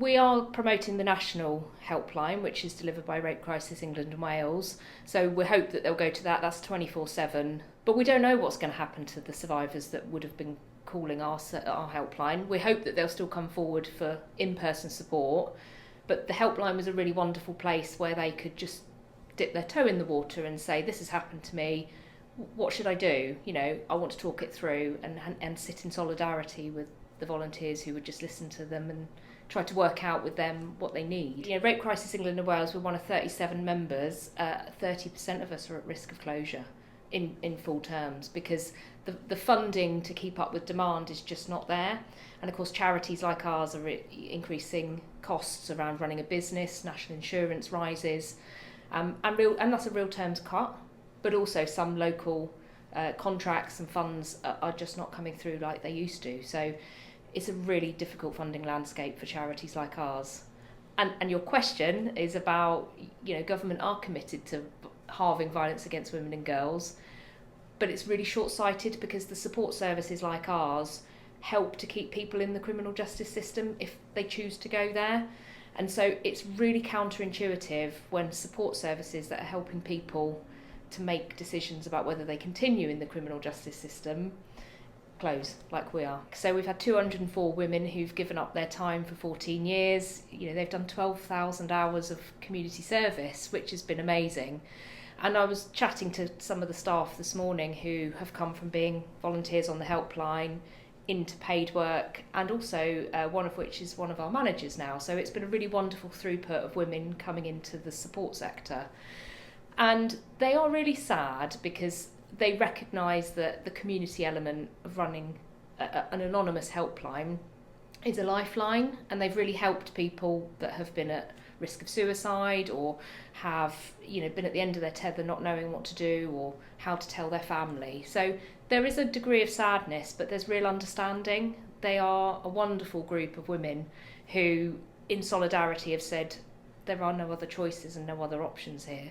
We are promoting the national helpline, which is delivered by Rape Crisis England and Wales. So we hope that they'll go to that. That's 24/7. But we don't know what's going to happen to the survivors that would have been calling our helpline. We hope that they'll still come forward for in-person support. But the helpline was a really wonderful place where they could just dip their toe in the water and say, this has happened to me. What should I do? I want to talk it through and sit in solidarity with the volunteers who would just listen to them and try to work out with them what they need. Rape Crisis England and Wales, we're one of 37 members. 30% of us are at risk of closure in full terms because the funding to keep up with demand is just not there. And of course charities like ours are increasing costs around running a business, national insurance rises, and that's a real terms cut, but also some local contracts and funds are just not coming through like they used to. So it's a really difficult funding landscape for charities like ours. And your question is about, government are committed to halving violence against women and girls, but it's really short-sighted because the support services like ours help to keep people in the criminal justice system if they choose to go there. And so it's really counterintuitive when support services that are helping people to make decisions about whether they continue in the criminal justice system close like we are. So we've had 204 women who've given up their time for 14 years. They've done 12,000 hours of community service, which has been amazing. And I was chatting to some of the staff this morning who have come from being volunteers on the helpline into paid work, and also one of which is one of our managers now. So it's been a really wonderful throughput of women coming into the support sector. And they are really sad because they recognise that the community element of running an anonymous helpline is a lifeline, and they've really helped people that have been at risk of suicide or have been at the end of their tether, not knowing what to do or how to tell their family. So there is a degree of sadness, but there's real understanding. They are a wonderful group of women who in solidarity have said there are no other choices and no other options here.